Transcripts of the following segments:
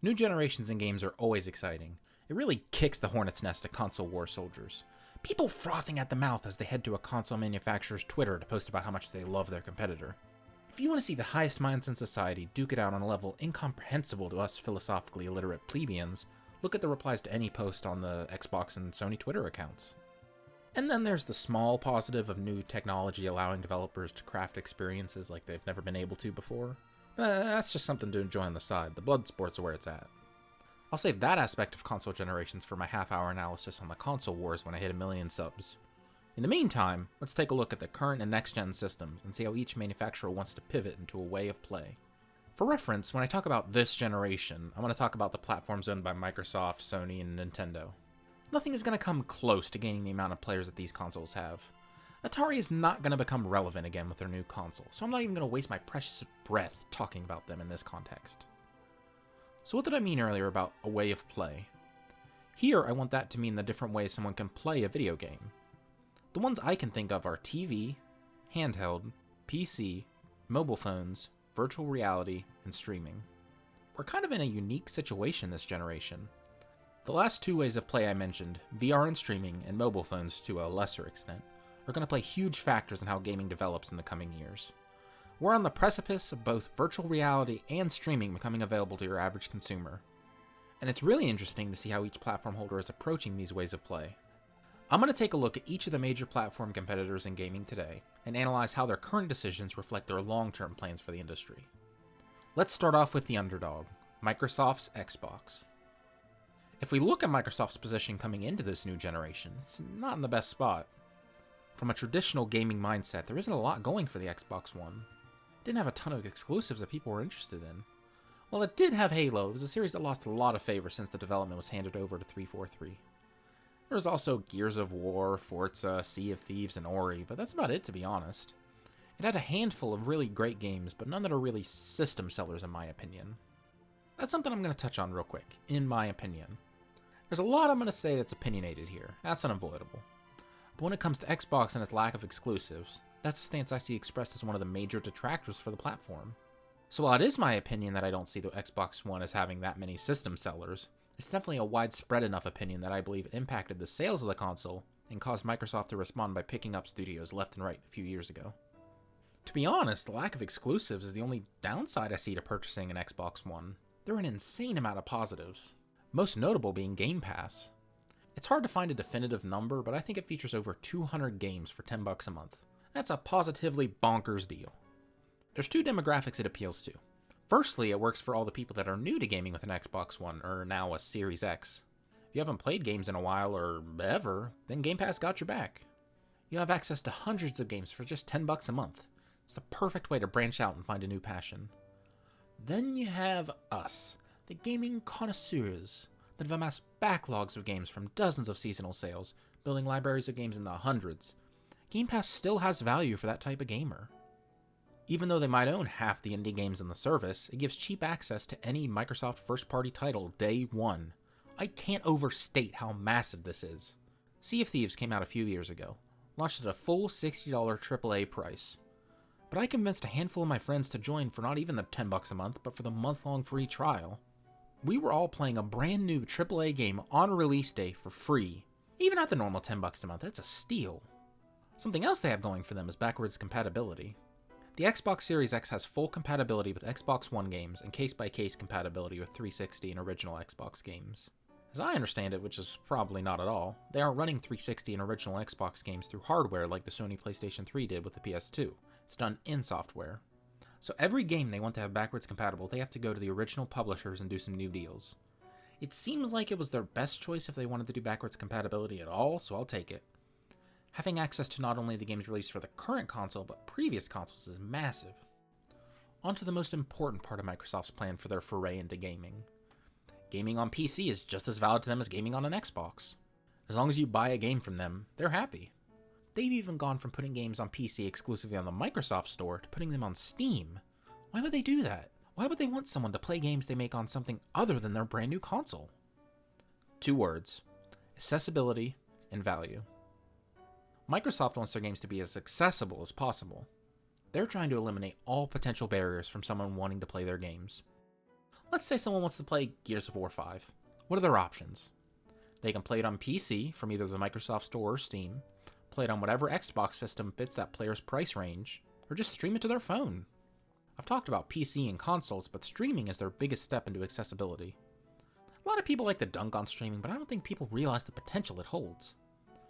New generations in games are always exciting. It really kicks the hornet's nest of console war soldiers. People frothing at the mouth as they head to a console manufacturer's Twitter to post about how much they love their competitor. If you want to see the highest minds in society duke it out on a level incomprehensible to us philosophically illiterate plebeians, look at the replies to any post on the Xbox and Sony Twitter accounts. And then there's the small positive of new technology allowing developers to craft experiences like they've never been able to before. That's just something to enjoy on the side. The blood sports are where it's at. I'll save that aspect of console generations for my half-hour analysis on the console wars when I hit 1 million subs. In the meantime, let's take a look at the current and next-gen systems and see how each manufacturer wants to pivot into a way of play. For reference, when I talk about this generation, I'm going to talk about the platforms owned by Microsoft, Sony, and Nintendo. Nothing is going to come close to gaining the amount of players that these consoles have. Atari is not going to become relevant again with their new console, so I'm not even going to waste my precious breath talking about them in this context. So what did I mean earlier about a way of play? Here, I want that to mean the different ways someone can play a video game. The ones I can think of are TV, handheld, PC, mobile phones, virtual reality, and streaming. We're kind of in a unique situation this generation. The last two ways of play I mentioned, VR and streaming, and mobile phones to a lesser extent, are going to play huge factors in how gaming develops in the coming years. We're on the precipice of both virtual reality and streaming becoming available to your average consumer. And it's really interesting to see how each platform holder is approaching these ways of play. I'm going to take a look at each of the major platform competitors in gaming today, and analyze how their current decisions reflect their long-term plans for the industry. Let's start off with the underdog, Microsoft's Xbox. If we look at Microsoft's position coming into this new generation, it's not in the best spot. From a traditional gaming mindset, there isn't a lot going for the Xbox One. It didn't have a ton of exclusives that people were interested in. While it did have Halo, it was a series that lost a lot of favor since the development was handed over to 343. There was also Gears of War, Forza, Sea of Thieves, and Ori, but that's about it to be honest. It had a handful of really great games, but none that are really system sellers in my opinion. That's something I'm going to touch on real quick, in my opinion. There's a lot I'm going to say that's opinionated here, that's unavoidable. But when it comes to Xbox and its lack of exclusives, that's a stance I see expressed as one of the major detractors for the platform. So while it is my opinion that I don't see the Xbox One as having that many system sellers, it's definitely a widespread enough opinion that I believe it impacted the sales of the console and caused Microsoft to respond by picking up studios left and right a few years ago. To be honest, the lack of exclusives is the only downside I see to purchasing an Xbox One. There are an insane amount of positives, most notable being Game Pass. It's hard to find a definitive number, but I think it features over 200 games for $10 a month. That's a positively bonkers deal. There's two demographics it appeals to. Firstly, it works for all the people that are new to gaming with an Xbox One, or now a Series X. If you haven't played games in a while, or ever, then Game Pass got your back. You have access to hundreds of games for just $10 a month. It's the perfect way to branch out and find a new passion. Then you have us, the gaming connoisseurs, that have amassed backlogs of games from dozens of seasonal sales, building libraries of games in the hundreds. Game Pass still has value for that type of gamer. Even though they might own half the indie games in the service, it gives cheap access to any Microsoft first-party title day one. I can't overstate how massive this is. Sea of Thieves came out a few years ago, launched at a full $60 AAA price. But I convinced a handful of my friends to join for not even the $10 a month, but for the month-long free trial. We were all playing a brand new AAA game on release day for free. Even at the normal $10 a month, that's a steal. Something else they have going for them is backwards compatibility. The Xbox Series X has full compatibility with Xbox One games and case-by-case compatibility with 360 and original Xbox games. As I understand it, which is probably not at all, they aren't running 360 and original Xbox games through hardware like the Sony PlayStation 3 did with the PS2. It's done in software. So every game they want to have backwards compatible, they have to go to the original publishers and do some new deals. It seems like it was their best choice if they wanted to do backwards compatibility at all, so I'll take it. Having access to not only the games released for the current console, but previous consoles is massive. On to the most important part of Microsoft's plan for their foray into gaming. Gaming on PC is just as valid to them as gaming on an Xbox. As long as you buy a game from them, they're happy. They've even gone from putting games on PC exclusively on the Microsoft Store to putting them on Steam. Why would they do that? Why would they want someone to play games they make on something other than their brand new console? 2 words: accessibility and value. Microsoft wants their games to be as accessible as possible. They're trying to eliminate all potential barriers from someone wanting to play their games. Let's say someone wants to play Gears of War 5. What are their options? They can play it on PC from either the Microsoft Store or Steam, play it on whatever Xbox system fits that player's price range, or just stream it to their phone. I've talked about PC and consoles, but streaming is their biggest step into accessibility. A lot of people like to dunk on streaming, but I don't think people realize the potential it holds.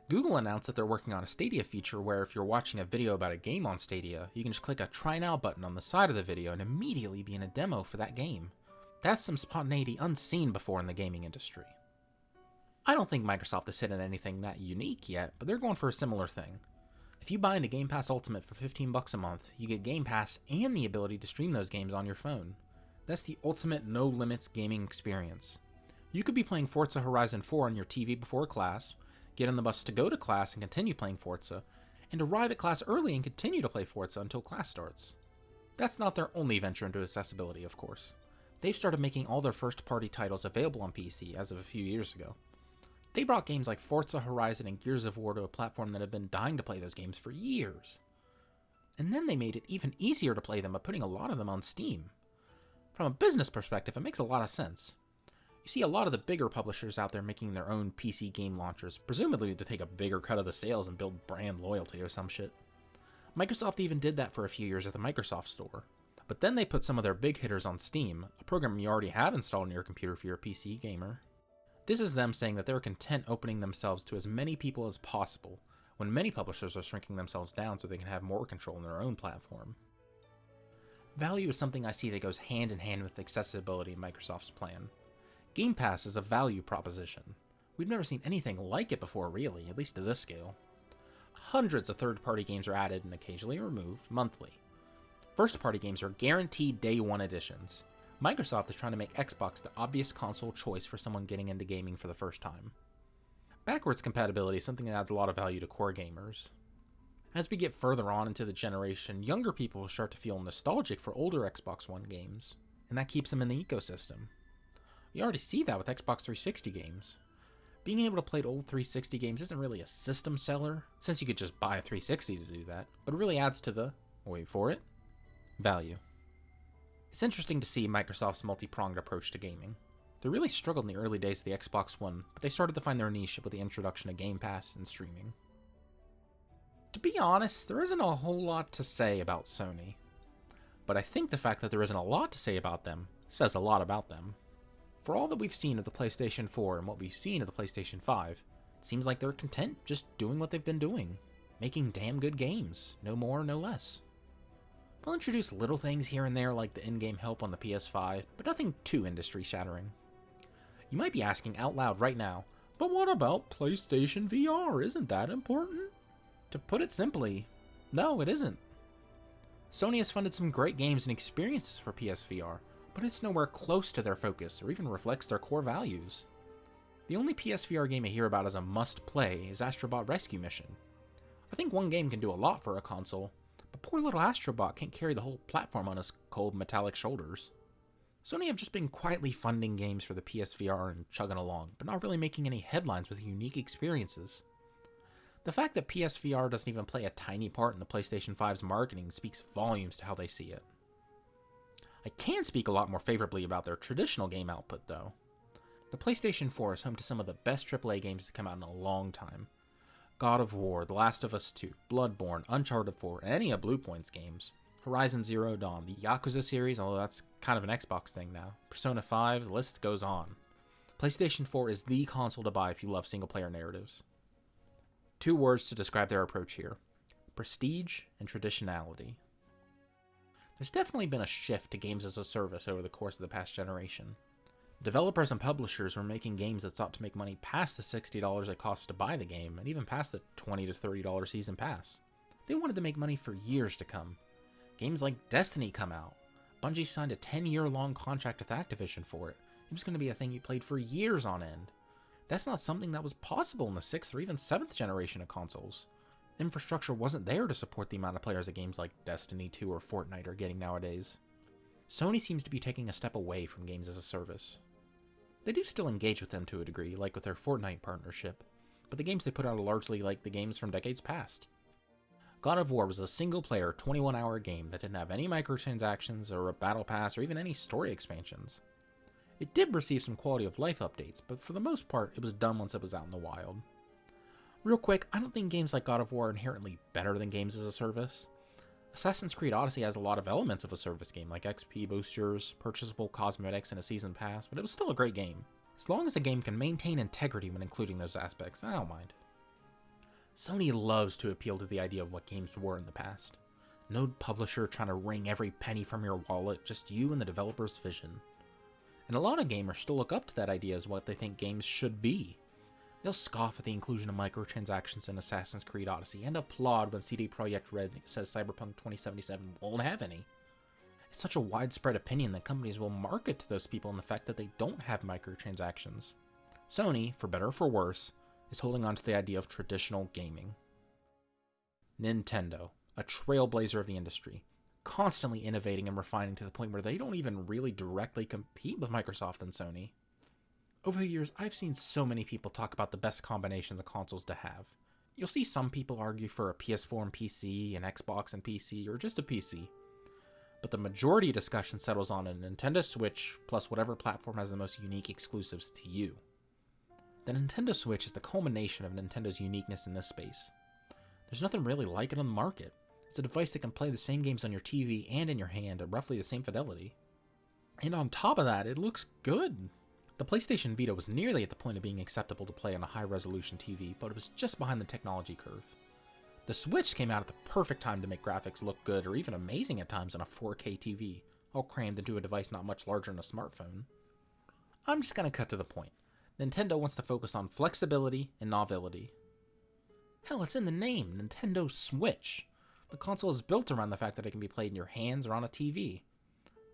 Google announced that they're working on a Stadia feature where if you're watching a video about a game on Stadia, you can just click a Try Now button on the side of the video and immediately be in a demo for that game. That's some spontaneity unseen before in the gaming industry. I don't think Microsoft has hit on anything that unique yet, but they're going for a similar thing. If you buy into Game Pass Ultimate for $15 a month, you get Game Pass and the ability to stream those games on your phone. That's the ultimate no-limits gaming experience. You could be playing Forza Horizon 4 on your TV before class, get on the bus to go to class and continue playing Forza, and arrive at class early and continue to play Forza until class starts. That's not their only venture into accessibility, of course. They've started making all their first-party titles available on PC as of a few years ago. They brought games like Forza Horizon and Gears of War to a platform that had been dying to play those games for years. And then they made it even easier to play them by putting a lot of them on Steam. From a business perspective, it makes a lot of sense. You see a lot of the bigger publishers out there making their own PC game launchers, presumably to take a bigger cut of the sales and build brand loyalty or some shit. Microsoft even did that for a few years with the Microsoft Store. But then they put some of their big hitters on Steam, a program you already have installed on your computer if you're a PC gamer. This is them saying that they're content opening themselves to as many people as possible, when many publishers are shrinking themselves down so they can have more control in their own platform. Value is something I see that goes hand in hand with accessibility in Microsoft's plan. Game Pass is a value proposition. We've never seen anything like it before really, at least to this scale. Hundreds of third-party games are added and occasionally removed monthly. First-party games are guaranteed day one editions. Microsoft is trying to make Xbox the obvious console choice for someone getting into gaming for the first time. Backwards compatibility is something that adds a lot of value to core gamers. As we get further on into the generation, younger people will start to feel nostalgic for older Xbox One games, and that keeps them in the ecosystem. You already see that with Xbox 360 games. Being able to play old 360 games isn't really a system seller, since you could just buy a 360 to do that, but it really adds to the, wait for it, value. It's interesting to see Microsoft's multi-pronged approach to gaming. They really struggled in the early days of the Xbox One, but they started to find their niche with the introduction of Game Pass and streaming. To be honest, there isn't a whole lot to say about Sony. But I think the fact that there isn't a lot to say about them says a lot about them. For all that we've seen of the PlayStation 4 and what we've seen of the PlayStation 5, it seems like they're content just doing what they've been doing. Making damn good games, no more, no less. They'll introduce little things here and there like the in-game help on the PS5, but nothing too industry-shattering. You might be asking out loud right now, but what about PlayStation VR? Isn't that important? To put it simply, no, it isn't. Sony has funded some great games and experiences for PSVR, but it's nowhere close to their focus or even reflects their core values. The only PSVR game I hear about as a must-play is Astrobot Rescue Mission. I think one game can do a lot for a console, but poor little Astrobot can't carry the whole platform on his cold metallic shoulders. Sony have just been quietly funding games for the PSVR and chugging along, but not really making any headlines with unique experiences. The fact that PSVR doesn't even play a tiny part in the PlayStation 5's marketing speaks volumes to how they see it. I can speak a lot more favorably about their traditional game output, though. The PlayStation 4 is home to some of the best AAA games to come out in a long time. God of War, The Last of Us 2, Bloodborne, Uncharted 4, and any of Bluepoint's games. Horizon Zero Dawn, the Yakuza series, although that's kind of an Xbox thing now. Persona 5, the list goes on. PlayStation 4 is the console to buy if you love single-player narratives. 2 words to describe their approach here: prestige and traditionality. There's definitely been a shift to games as a service over the course of the past generation. Developers and publishers were making games that sought to make money past the $60 it costs to buy the game, and even past the $20 to $30 season pass. They wanted to make money for years to come. Games like Destiny come out. Bungie signed a 10-year-long contract with Activision for it. It was going to be a thing you played for years on end. That's not something that was possible in the 6th or even 7th generation of consoles. Infrastructure wasn't there to support the amount of players that games like Destiny 2 or Fortnite are getting nowadays. Sony seems to be taking a step away from games as a service. They do still engage with them to a degree, like with their Fortnite partnership, but the games they put out are largely like the games from decades past. God of War was a single-player, 21-hour game that didn't have any microtransactions or a battle pass or even any story expansions. It did receive some quality of life updates, but for the most part, it was done once it was out in the wild. Real quick, I don't think games like God of War are inherently better than games as a service. Assassin's Creed Odyssey has a lot of elements of a service game, like XP boosters, purchasable cosmetics, and a season pass, but it was still a great game. As long as a game can maintain integrity when including those aspects, I don't mind. Sony loves to appeal to the idea of what games were in the past. No publisher trying to wring every penny from your wallet, just you and the developer's vision. And a lot of gamers still look up to that idea as what they think games should be. They'll scoff at the inclusion of microtransactions in Assassin's Creed Odyssey and applaud when CD Projekt Red says Cyberpunk 2077 won't have any. It's such a widespread opinion that companies will market to those people in the fact that they don't have microtransactions. Sony, for better or for worse, is holding on to the idea of traditional gaming. Nintendo, a trailblazer of the industry, constantly innovating and refining to the point where they don't even really directly compete with Microsoft and Sony. Over the years, I've seen so many people talk about the best combinations of consoles to have. You'll see some people argue for a PS4 and PC, an Xbox and PC, or just a PC. But the majority of discussion settles on a Nintendo Switch plus whatever platform has the most unique exclusives to you. The Nintendo Switch is the culmination of Nintendo's uniqueness in this space. There's nothing really like it on the market. It's a device that can play the same games on your TV and in your hand at roughly the same fidelity. And on top of that, it looks good. The PlayStation Vita was nearly at the point of being acceptable to play on a high-resolution TV, but it was just behind the technology curve. The Switch came out at the perfect time to make graphics look good or even amazing at times on a 4K TV, all crammed into a device not much larger than a smartphone. I'm just going to cut to the point. Nintendo wants to focus on flexibility and novelty. Hell, it's in the name, Nintendo Switch. The console is built around the fact that it can be played in your hands or on a TV.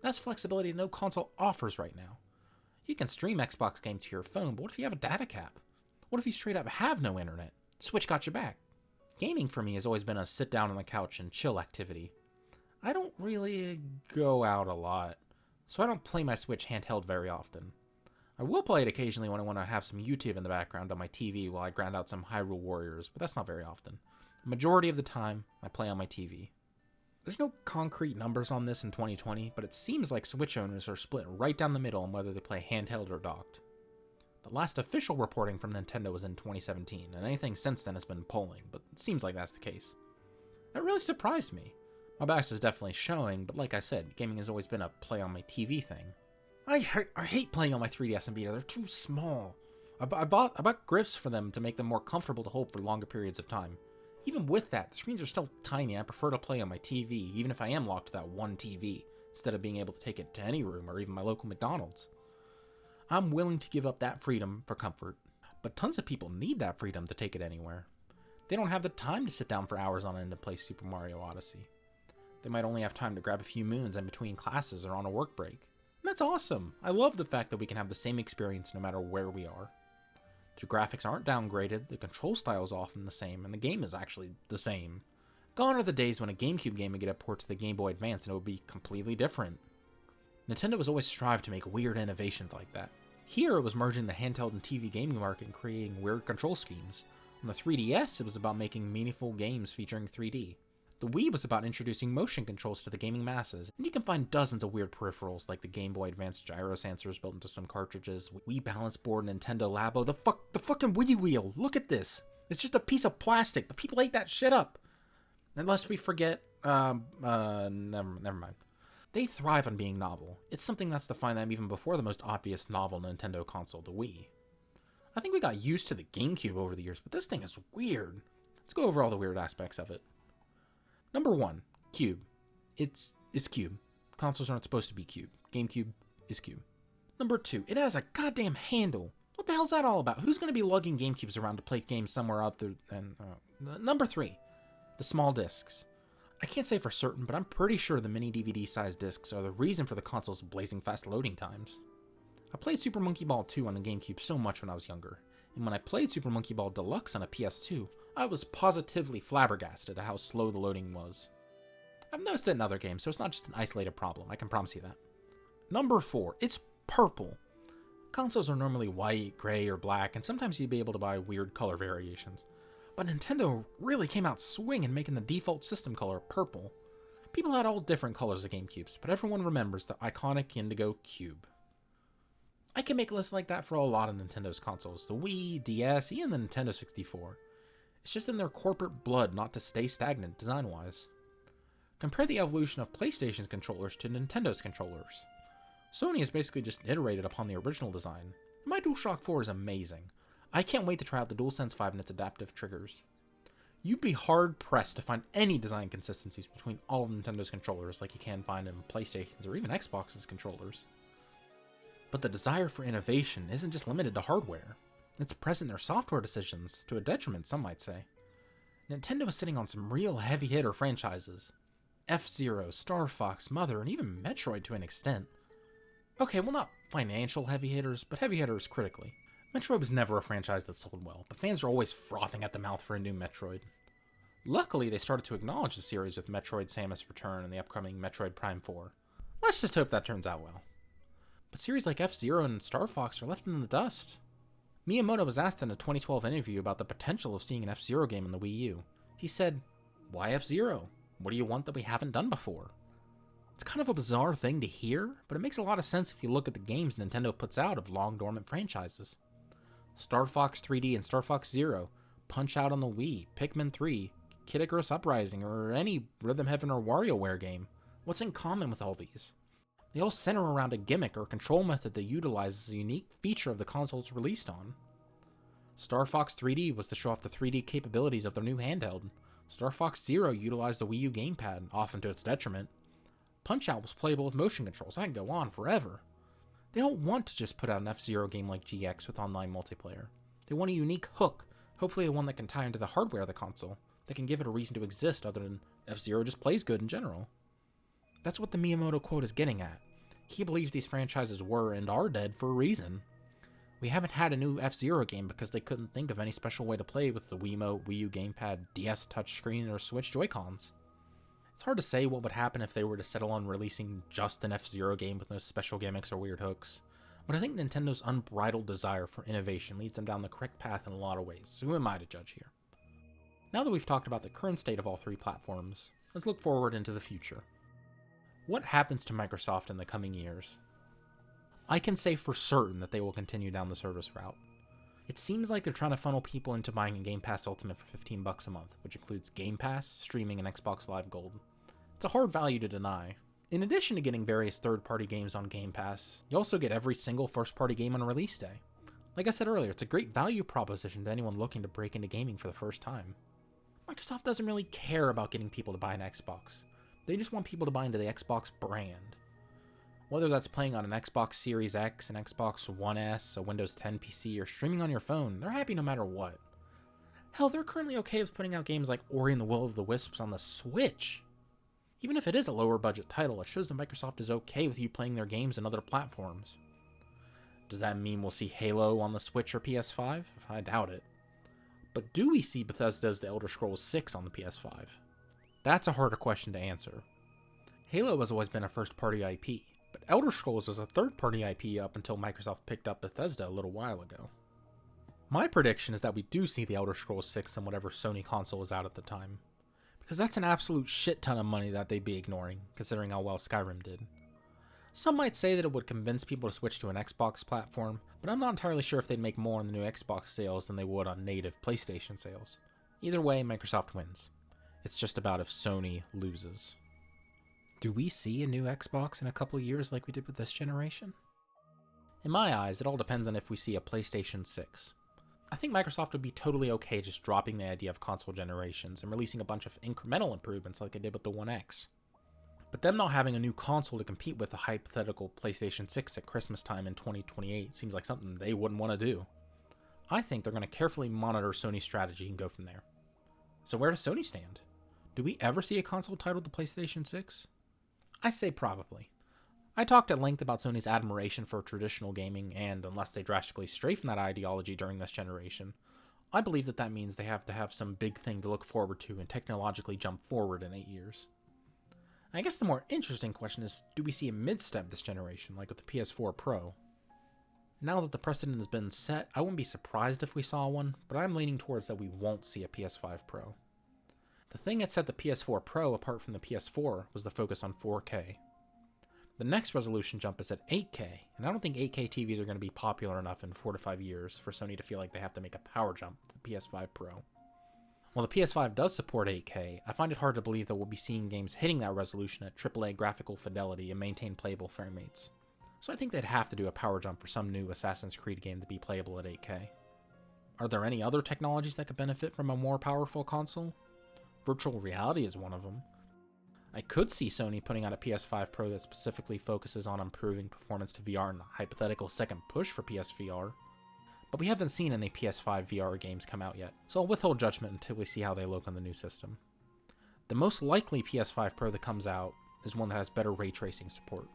That's flexibility no console offers right now. You can stream Xbox games to your phone, but what if you have a data cap? What if you straight up have no internet? Switch got your back. Gaming for me has always been a sit down on the couch and chill activity. I don't really go out a lot, so I don't play my Switch handheld very often. I will play it occasionally when I want to have some YouTube in the background on my TV while I grind out some Hyrule Warriors, but that's not very often. The majority of the time, I play on my TV. There's no concrete numbers on this in 2020, but it seems like Switch owners are split right down the middle on whether they play handheld or docked. The last official reporting from Nintendo was in 2017, and anything since then has been polling, but it seems like that's the case. That really surprised me. My bias is definitely showing, but like I said, gaming has always been a play on my TV thing. I hate playing on my 3DS and Vita, they're too small. I bought grips for them to make them more comfortable to hold for longer periods of time. Even with that, the screens are still tiny. I prefer to play on my TV, even if I am locked to that one TV, instead of being able to take it to any room or even my local McDonald's. I'm willing to give up that freedom for comfort, but tons of people need that freedom to take it anywhere. They don't have the time to sit down for hours on end and play Super Mario Odyssey. They might only have time to grab a few moons in between classes or on a work break. And that's awesome. I love the fact that we can have the same experience no matter where we are. The graphics aren't downgraded, the control style is often the same, and the game is actually the same. Gone are the days when a GameCube game would get a port to the Game Boy Advance and it would be completely different. Nintendo has always strived to make weird innovations like that. Here it was merging the handheld and TV gaming market and creating weird control schemes. On the 3DS it was about making meaningful games featuring 3D. The Wii was about introducing motion controls to the gaming masses, and you can find dozens of weird peripherals like the Game Boy Advance gyro sensors built into some cartridges, Wii Balance Board, Nintendo Labo, the fucking Wii Wheel, look at this! It's just a piece of plastic, but people ate that shit up! Unless we forget, never mind. They thrive on being novel. It's something that's defined them even before the most obvious novel Nintendo console, the Wii. I think we got used to the GameCube over the years, but this thing is weird. Let's go over all the weird aspects of it. Number 1, Cube. It's Cube. Consoles aren't supposed to be Cube. GameCube is Cube. Number 2, it has a goddamn handle. What the hell's that all about? Who's going to be lugging GameCubes around to play games somewhere out there? And Number 3, the small discs. I can't say for certain, but I'm pretty sure the mini DVD-sized discs are the reason for the console's blazing fast loading times. I played Super Monkey Ball 2 on the GameCube so much when I was younger, and when I played Super Monkey Ball Deluxe on a PS2, I was positively flabbergasted at how slow the loading was. I've noticed it in other games, so it's not just an isolated problem, I can promise you that. Number 4, it's purple. Consoles are normally white, gray, or black, and sometimes you'd be able to buy weird color variations. But Nintendo really came out swinging, making the default system color purple. People had all different colors of GameCubes, but everyone remembers the iconic indigo cube. I can make a list like that for a lot of Nintendo's consoles, the Wii, DS, even the Nintendo 64. It's just in their corporate blood not to stay stagnant design-wise. Compare the evolution of PlayStation's controllers to Nintendo's controllers. Sony has basically just iterated upon the original design. My DualShock 4 is amazing. I can't wait to try out the DualSense 5 and its adaptive triggers. You'd be hard-pressed to find any design consistencies between all of Nintendo's controllers like you can find in PlayStation's or even Xbox's controllers. But the desire for innovation isn't just limited to hardware. It's present in their software decisions, to a detriment, some might say. Nintendo is sitting on some real heavy-hitter franchises. F-Zero, Star Fox, Mother, and even Metroid to an extent. Okay, well, not financial heavy hitters, but heavy hitters critically. Metroid was never a franchise that sold well, but fans are always frothing at the mouth for a new Metroid. Luckily, they started to acknowledge the series with Metroid Samus Return and the upcoming Metroid Prime 4. Let's just hope that turns out well. But series like F-Zero and Star Fox are left in the dust. Miyamoto was asked in a 2012 interview about the potential of seeing an F-Zero game in the Wii U. He said, "Why F-Zero? What do you want that we haven't done before?" It's kind of a bizarre thing to hear, but it makes a lot of sense if you look at the games Nintendo puts out of long-dormant franchises. Star Fox 3D and Star Fox Zero, Punch-Out on the Wii, Pikmin 3, Kid Icarus Uprising, or any Rhythm Heaven or WarioWare game. What's in common with all these? They all center around a gimmick or control method that utilizes a unique feature of the console it's released on. Star Fox 3D was to show off the 3D capabilities of their new handheld. Star Fox Zero utilized the Wii U gamepad, often to its detriment. Punch-Out was playable with motion controls. I can go on forever. They don't want to just put out an F-Zero game like GX with online multiplayer. They want a unique hook, hopefully one that can tie into the hardware of the console, that can give it a reason to exist other than F-Zero just plays good in general. That's what the Miyamoto quote is getting at. He believes these franchises were and are dead for a reason. We haven't had a new F-Zero game because they couldn't think of any special way to play with the Wiimote, Wii U gamepad, DS touchscreen, or Switch Joy-Cons. It's hard to say what would happen if they were to settle on releasing just an F-Zero game with no special gimmicks or weird hooks, but I think Nintendo's unbridled desire for innovation leads them down the correct path in a lot of ways, so who am I to judge here? Now that we've talked about the current state of all three platforms, let's look forward into the future. What happens to Microsoft in the coming years? I can say for certain that they will continue down the service route. It seems like they're trying to funnel people into buying a Game Pass Ultimate for $15 a month, which includes Game Pass, streaming, and Xbox Live Gold. It's a hard value to deny. In addition to getting various third-party games on Game Pass, you also get every single first-party game on release day. Like I said earlier, it's a great value proposition to anyone looking to break into gaming for the first time. Microsoft doesn't really care about getting people to buy an Xbox. They just want people to buy into the Xbox brand. Whether that's playing on an Xbox Series X, an Xbox One S, a Windows 10 PC, or streaming on your phone, they're happy no matter what. Hell, they're currently okay with putting out games like Ori and the Will of the Wisps on the Switch. Even if it is a lower budget title, it shows that Microsoft is okay with you playing their games on other platforms. Does that mean we'll see Halo on the Switch or PS5? I doubt it. But do we see Bethesda's The Elder Scrolls 6 on the PS5? That's a harder question to answer. Halo has always been a first-party IP, but Elder Scrolls was a third-party IP up until Microsoft picked up Bethesda a little while ago. My prediction is that we do see The Elder Scrolls 6 on whatever Sony console is out at the time, because that's an absolute shit ton of money that they'd be ignoring, considering how well Skyrim did. Some might say that it would convince people to switch to an Xbox platform, but I'm not entirely sure if they'd make more on the new Xbox sales than they would on native PlayStation sales. Either way, Microsoft wins. It's just about if Sony loses. Do we see a new Xbox in a couple years like we did with this generation? In my eyes, it all depends on if we see a PlayStation 6. I think Microsoft would be totally okay just dropping the idea of console generations and releasing a bunch of incremental improvements like they did with the One X. But them not having a new console to compete with a hypothetical PlayStation 6 at Christmas time in 2028 seems like something they wouldn't want to do. I think they're going to carefully monitor Sony's strategy and go from there. So where does Sony stand? Do we ever see a console titled the PlayStation 6? I say probably. I talked at length about Sony's admiration for traditional gaming, and unless they drastically stray from that ideology during this generation, I believe that means they have to have some big thing to look forward to and technologically jump forward in 8 years. I guess the more interesting question is, do we see a mid-step this generation, like with the PS4 Pro? Now that the precedent has been set, I wouldn't be surprised if we saw one, but I'm leaning towards that we won't see a PS5 Pro. The thing that set the PS4 Pro apart from the PS4 was the focus on 4K. The next resolution jump is at 8K, and I don't think 8K TVs are going to be popular enough in 4 to 5 years for Sony to feel like they have to make a power jump to the PS5 Pro. While the PS5 does support 8K, I find it hard to believe that we'll be seeing games hitting that resolution at AAA graphical fidelity and maintain playable frame rates. So I think they'd have to do a power jump for some new Assassin's Creed game to be playable at 8K. Are there any other technologies that could benefit from a more powerful console? Virtual reality is one of them. I could see Sony putting out a PS5 Pro that specifically focuses on improving performance to VR in a hypothetical second push for PSVR. But we haven't seen any PS5 VR games come out yet, so I'll withhold judgment until we see how they look on the new system. The most likely PS5 Pro that comes out is one that has better ray tracing support.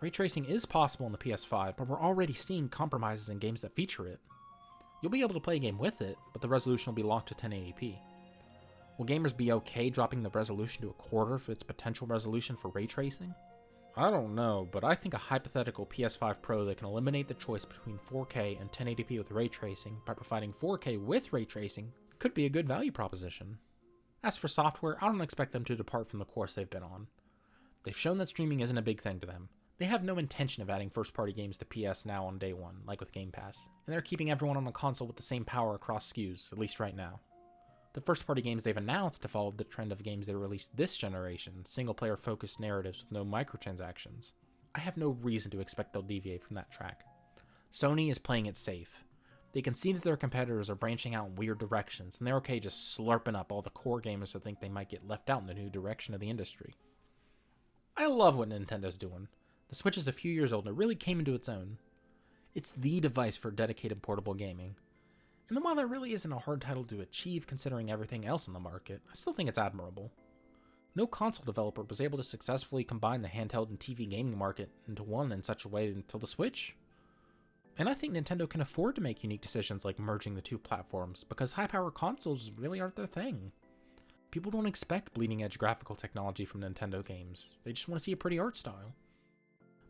Ray tracing is possible in the PS5, but we're already seeing compromises in games that feature it. You'll be able to play a game with it, but the resolution will be locked to 1080p. Will gamers be okay dropping the resolution to a quarter of its potential resolution for ray tracing? I don't know, but I think a hypothetical PS5 Pro that can eliminate the choice between 4K and 1080p with ray tracing by providing 4K with ray tracing could be a good value proposition. As for software, I don't expect them to depart from the course they've been on. They've shown that streaming isn't a big thing to them. They have no intention of adding first-party games to PS Now on day one, like with Game Pass, and they're keeping everyone on the console with the same power across SKUs, at least right now. The first-party games they've announced have followed the trend of games they released this generation, single-player focused narratives with no microtransactions. I have no reason to expect they'll deviate from that track. Sony is playing it safe. They can see that their competitors are branching out in weird directions, and they're okay just slurping up all the core gamers who think they might get left out in the new direction of the industry. I love what Nintendo's doing. The Switch is a few years old and it really came into its own. It's the device for dedicated portable gaming. And then while that really isn't a hard title to achieve considering everything else in the market, I still think it's admirable. No console developer was able to successfully combine the handheld and TV gaming market into one in such a way until the Switch. And I think Nintendo can afford to make unique decisions like merging the two platforms, because high-power consoles really aren't their thing. People don't expect bleeding-edge graphical technology from Nintendo games, they just want to see a pretty art style.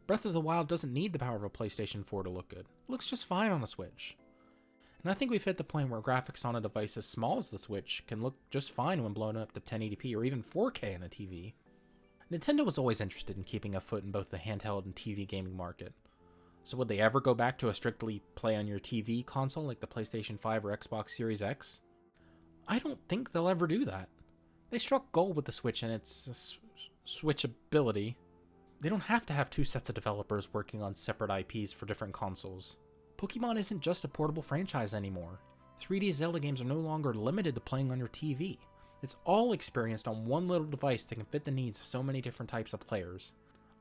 Breath of the Wild doesn't need the power of a PlayStation 4 to look good, it looks just fine on the Switch. And I think we've hit the point where graphics on a device as small as the Switch can look just fine when blown up to 1080p or even 4K on a TV. Nintendo was always interested in keeping a foot in both the handheld and TV gaming market. So would they ever go back to a strictly play on your TV console like the PlayStation 5 or Xbox Series X? I don't think they'll ever do that. They struck gold with the Switch and its switchability. They don't have to have two sets of developers working on separate IPs for different consoles. Pokemon isn't just a portable franchise anymore. 3D Zelda games are no longer limited to playing on your TV. It's all experienced on one little device that can fit the needs of so many different types of players.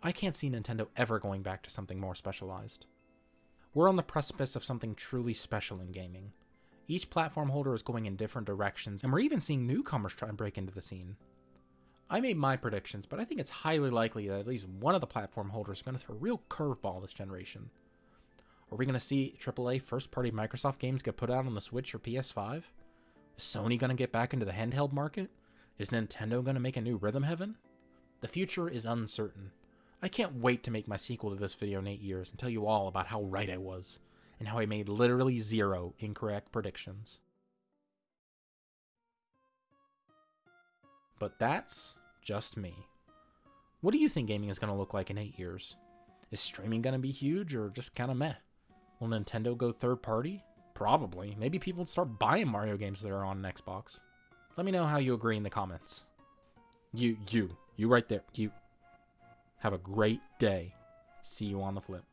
I can't see Nintendo ever going back to something more specialized. We're on the precipice of something truly special in gaming. Each platform holder is going in different directions, and we're even seeing newcomers try and break into the scene. I made my predictions, but I think it's highly likely that at least one of the platform holders is going to throw a real curveball this generation. Are we going to see AAA first-party Microsoft games get put out on the Switch or PS5? Is Sony going to get back into the handheld market? Is Nintendo going to make a new Rhythm Heaven? The future is uncertain. I can't wait to make my sequel to this video in 8 years and tell you all about how right I was, and how I made literally 0 incorrect predictions. But that's just me. What do you think gaming is going to look like in 8 years? Is streaming going to be huge or just kind of meh? Will Nintendo go third party? Probably. Maybe people will start buying Mario games that are on an Xbox. Let me know how you agree in the comments. You right there. You. Have a great day. See you on the flip.